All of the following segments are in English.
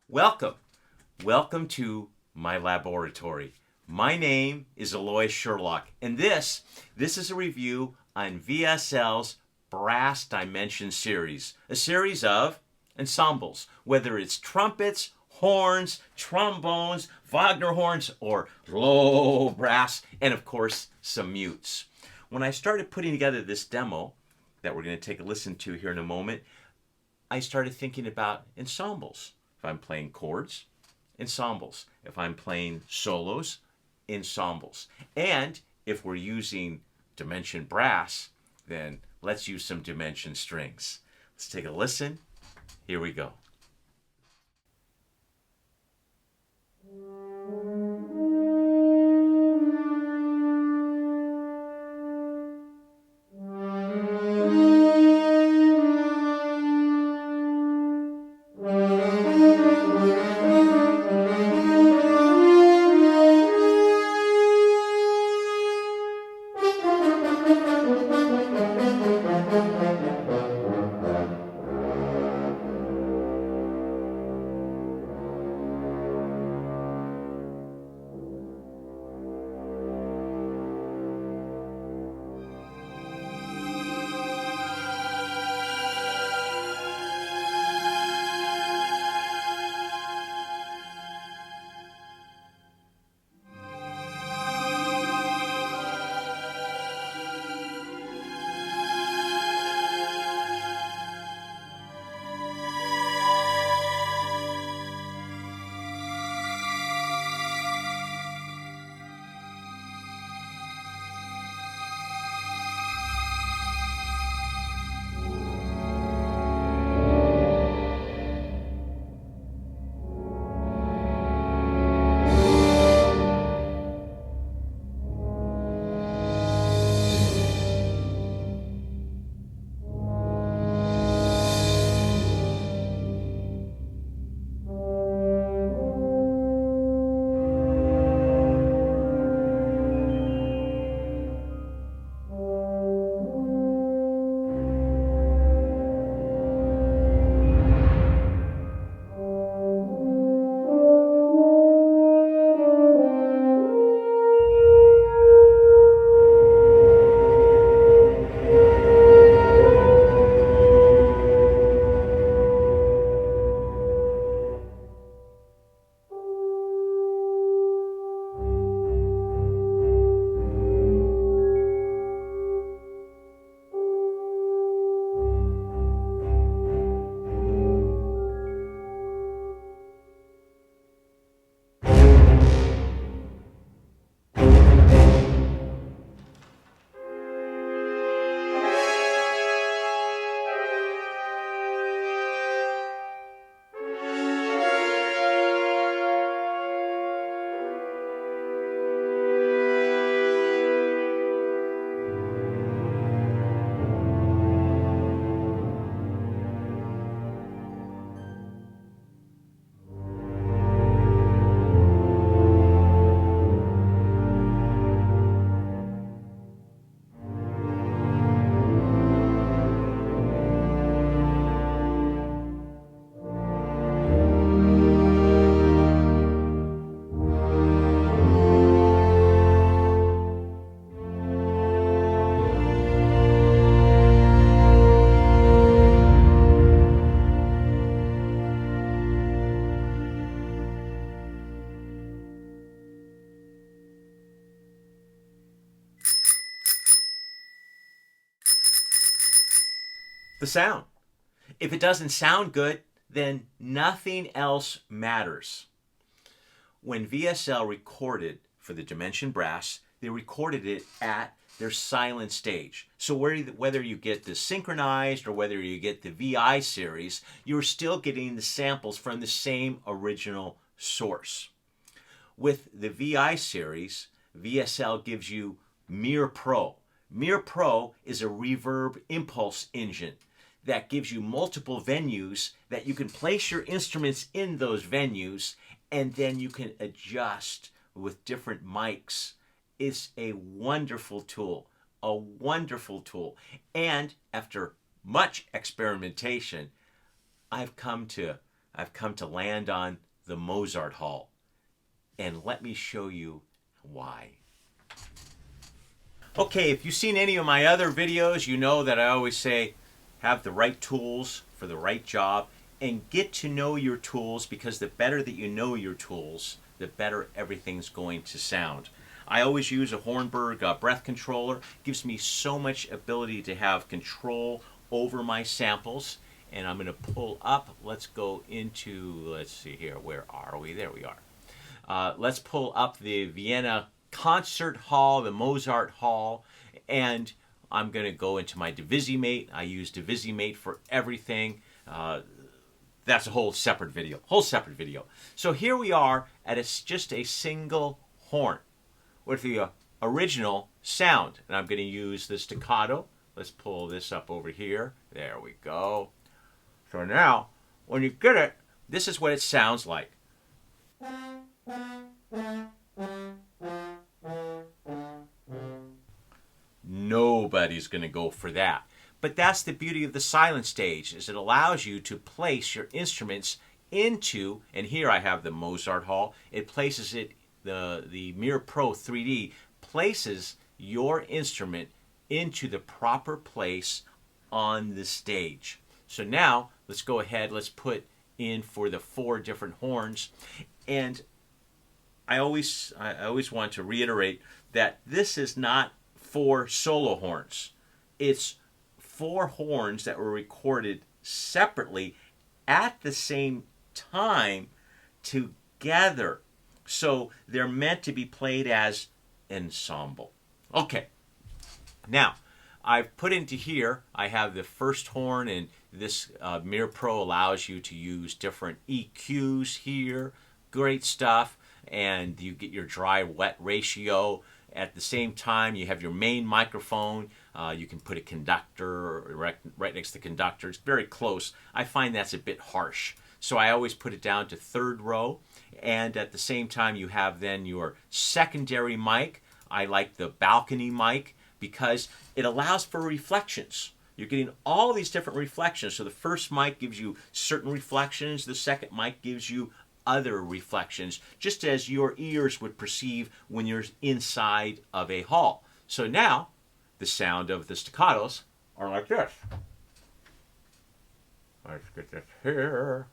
Welcome. Welcome to my laboratory. My name is Alois Sherlock, and this is a review on VSL's Brass Dimension series, a series of ensembles, whether it's trumpets, horns, trombones, Wagner horns, or low brass, and of course, some mutes. When I started putting together this demo that we're going to take a listen to here in a moment, I started thinking about ensembles. If I'm playing chords, ensembles. If I'm playing solos, ensembles. And if we're using dimension brass, then let's use some dimension strings. Let's take a listen. Here we go. The sound. If it doesn't sound good, then nothing else matters. When VSL recorded for the Dimension Brass, they recorded it at their silent stage. So whether you get the synchronized or whether you get the VI series, you're still getting the samples from the same original source. With the VI series, VSL gives you MIR Pro. MIR Pro is a reverb impulse engine that gives you multiple venues that you can place your instruments in those venues, and then you can adjust with different mics. It's a wonderful tool, a wonderful tool. And after much experimentation, I've come to I've come to land on the Mozart Hall. And let me show you why. Okay, if you've seen any of my other videos, you know that I always say have the right tools for the right job and get to know your tools, because the better that you know your tools, the better everything's going to sound. I always use a Hornberg breath controller. It gives me so much ability to have control over my samples. And I'm going to pull up. Let's go into, let's see here, where are we? There we are. Let's pull up the Vienna Concert Hall, the Mozart Hall, and I'm going to go into my Divisimate. I use Divisimate for everything. That's a whole separate video. So here we are at just a single horn with the original sound, and I'm going to use the staccato. Let's pull this up over here. There we go. So now, when you get it, this is what it sounds like. Nobody's going to go for that. But that's the beauty of the silent stage, is it allows you to place your instruments into, and here I have the Mozart Hall, it places it, the MIR Pro 3D places your instrument into the proper place on the stage. So now, let's go ahead, let's put in for the 4 different horns. And I always want to reiterate that this is not 4 solo horns. It's 4 horns that were recorded separately at the same time together. So they're meant to be played as ensemble. Okay, now I've put into here, I have the first horn, and this MIR Pro allows you to use different EQs here. Great stuff. And you get your dry-wet ratio. At the same time, you have your main microphone. You can put a conductor right next to the conductor. It's very close. I find that's a bit harsh. So I always put it down to 3rd row. And at the same time, you have then your secondary mic. I like the balcony mic because it allows for reflections. You're getting all these different reflections. So the first mic gives you certain reflections. The second mic gives you other reflections, just as your ears would perceive when you're inside of a hall. So now, the sound of the staccatos are like this. Let's get this here.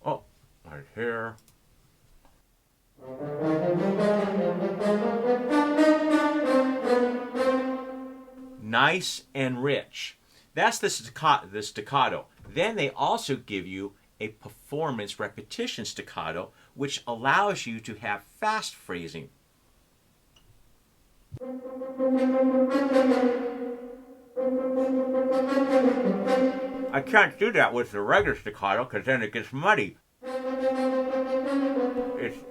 Oh, right here. Nice and rich. That's the staccato. Then they also give you a performance repetition staccato, which allows you to have fast phrasing. I can't do that with the regular staccato because then it gets muddy.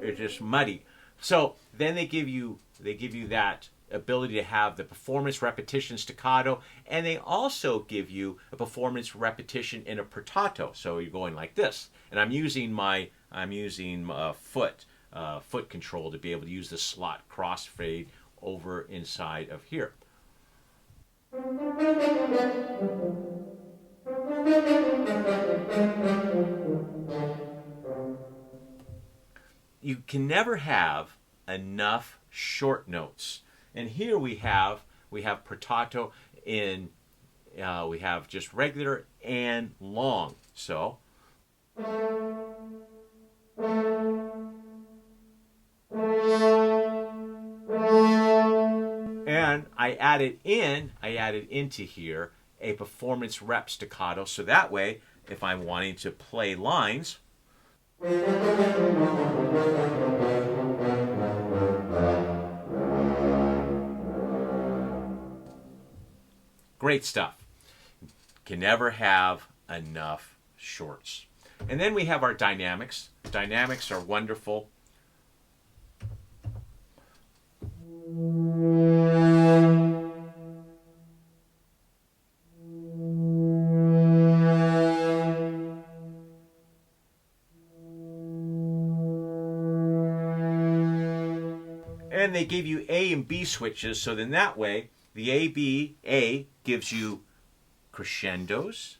It's just muddy. So then they give you that ability to have the performance repetition staccato, and they also give you a performance repetition in a portato. So you're going like this, and I'm using foot control to be able to use the slot crossfade over inside of here. You can never have enough short notes. And here we have portato in, we have just regular and long. So, and I added into here a performance rep staccato. So that way, if I'm wanting to play lines, great stuff. Can never have enough shorts. And then we have our dynamics. Dynamics are wonderful. And they give you A and B switches, so then that way, the A gives you crescendos,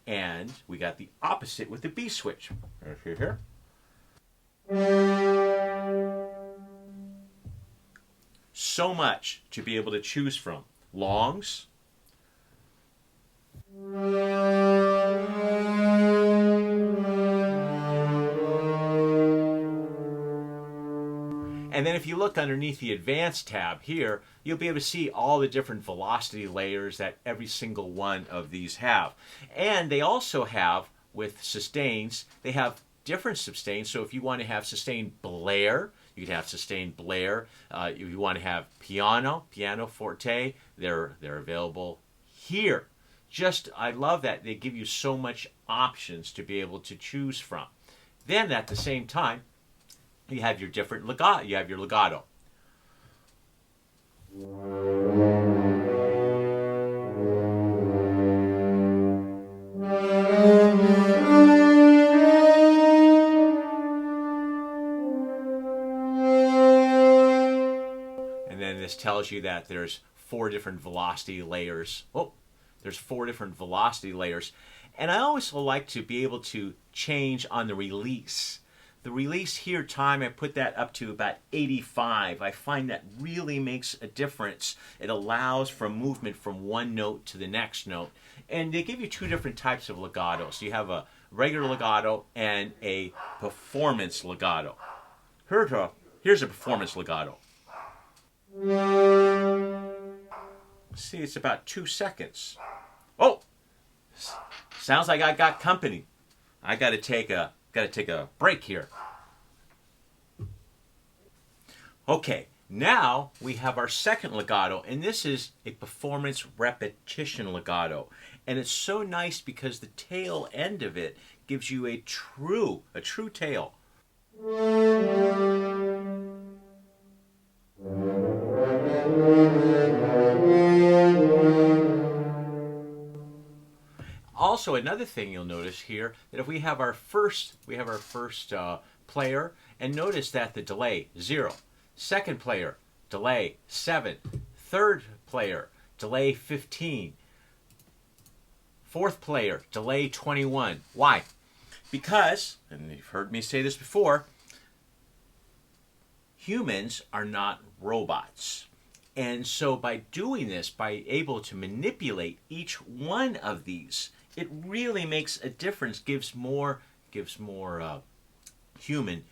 And we got the opposite with the B switch. Here. So much to be able to choose from. Longs. And then if you look underneath the Advanced tab here, you'll be able to see all the different velocity layers that every single one of these have. And they also have, with sustains, they have different sustains. So if you want to have sustained blare, you can have sustained blare. If you want to have piano forte, they're available here. I love that they give you so much options to be able to choose from. Then at the same time, you have your different legato. You have your legato. And then this tells you that there's 4 different velocity layers. There's 4 different velocity layers. And I always like to be able to change on the release. The release here time, I put that up to about 85. I find that really makes a difference. It allows for movement from one note to the next note. And they give you 2 different types of legato. So you have a regular legato and a performance legato. Here's a performance legato. See, it's about 2 seconds. Oh, sounds like I got company. I got to take a break here. Okay, now we have our second legato, and this is a performance repetition legato. And it's so nice because the tail end of it gives you a true tail. Also, another thing you'll notice here, that if we have our first player, and notice that the delay 0, second player delay 7, third player delay 15, fourth player delay 21. Why? Because, and you've heard me say this before, humans are not robots. And so by doing this, by able to manipulate each one of these, it really makes a difference, gives more human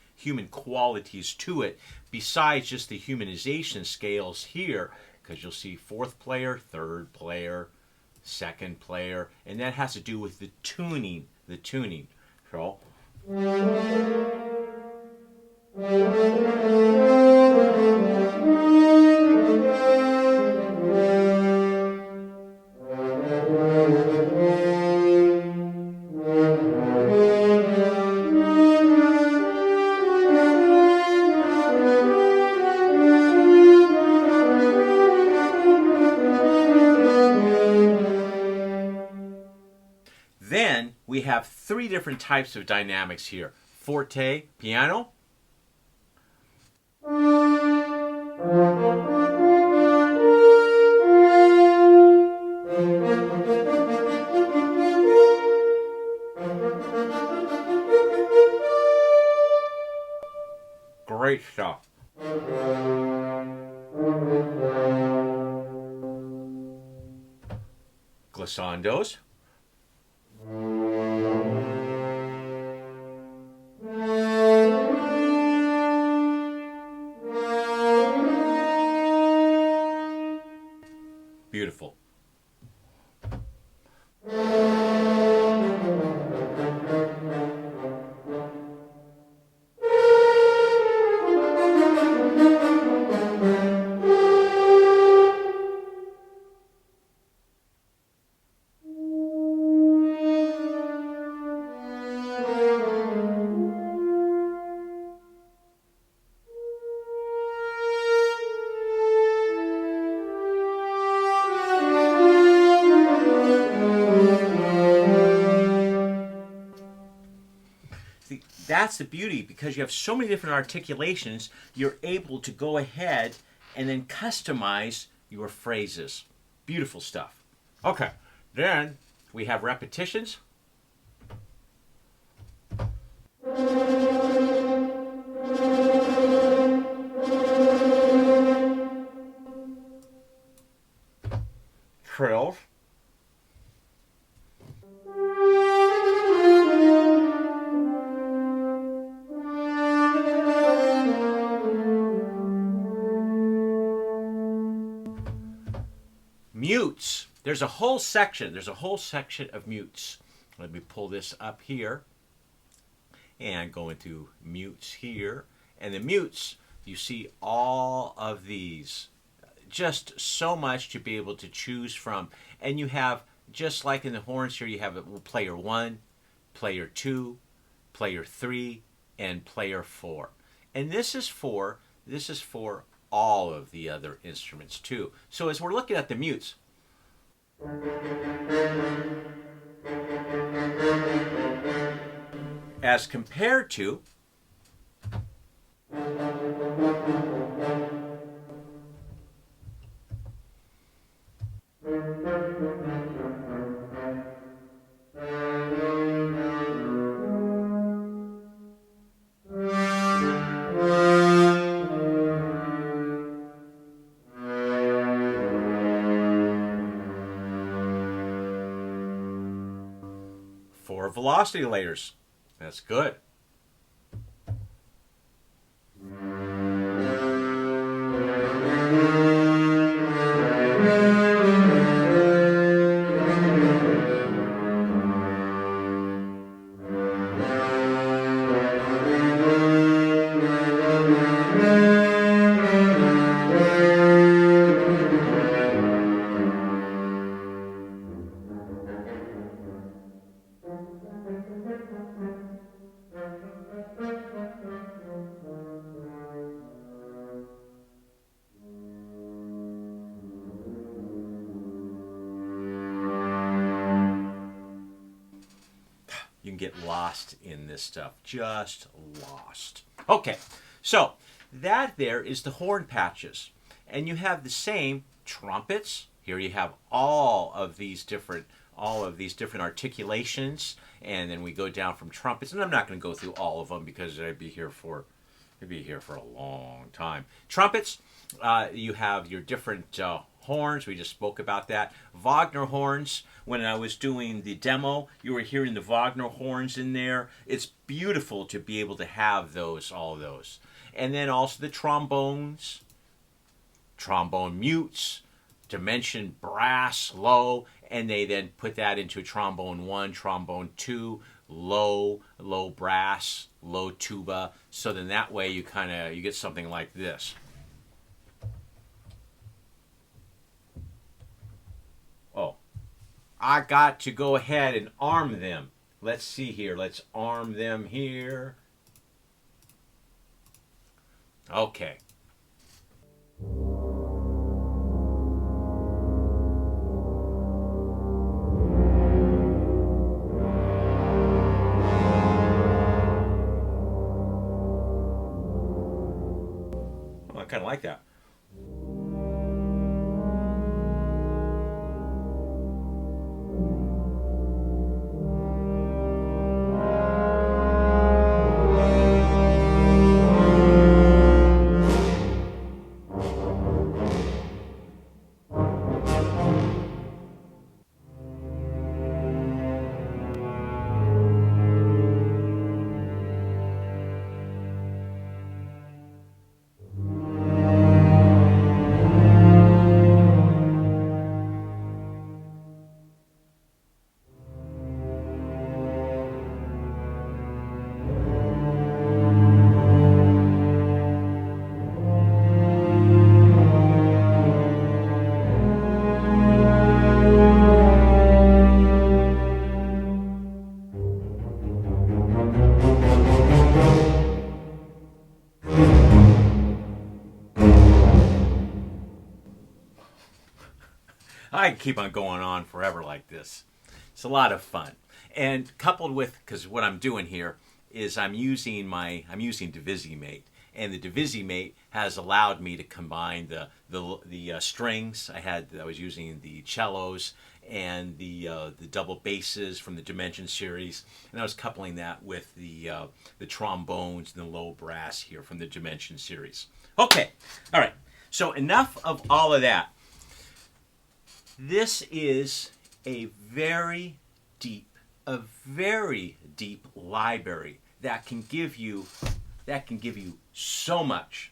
qualities to it, besides just the humanization scales here, because you'll see 4th player, 3rd player, 2nd player, and that has to do with the tuning. So then we have 3 different types of dynamics here. Forte, piano. Great stuff. Glissandos. Beautiful. That's the beauty, because you have so many different articulations, you're able to go ahead and then customize your phrases. Beautiful stuff. Okay, then we have repetitions. Mutes. There's a whole section. There's a whole section of mutes. Let me pull this up here and go into mutes here. And the mutes, you see all of these. Just so much to be able to choose from. And you have, just like in the horns here, you have player 1, player 2, player 3, and player 4. And this is for all of the other instruments too. So as we're looking at the mutes, as compared to four velocity layers. That's good. You can get lost in this stuff. Just lost. Okay, so that there is the horn patches. And you have the same trumpets. Here you have all of these different articulations. And then we go down from trumpets. And I'm not going to go through all of them because I'd be here for a long time. Trumpets, you have your different horns. We just spoke about that. Wagner horns. When I was doing the demo, you were hearing the Wagner horns in there. It's beautiful to be able to have those, all of those. And then also the trombones, trombone mutes, dimension brass, low, and they then put that into trombone 1, trombone 2, low brass, low tuba. So then that way you get something like this. Oh, I got to go ahead and arm them. Let's see here. Let's arm them here. Okay. I kind of like that. I can keep on going on forever like this. It's a lot of fun. And coupled with, because what I'm doing here is I'm using Divisimate. And the Divisimate has allowed me to combine the strings. I was using the cellos and the double basses from the Dimension series, and I was coupling that with the trombones and the low brass here from the Dimension series. Okay, all right. So enough of all of that. This is a very deep library that can give you so much.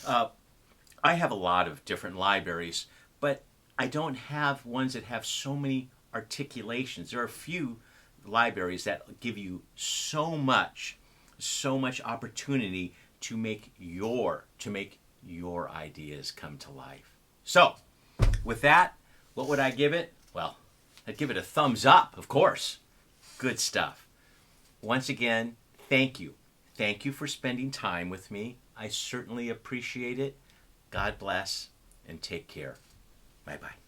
I have a lot of different libraries, but I don't have ones that have so many articulations. There are a few libraries that give you so much opportunity to make your ideas come to life. So, with that, what would I give it? Well, I'd give it a thumbs up, of course. Good stuff. Once again, thank you. Thank you for spending time with me. I certainly appreciate it. God bless and take care. Bye-bye.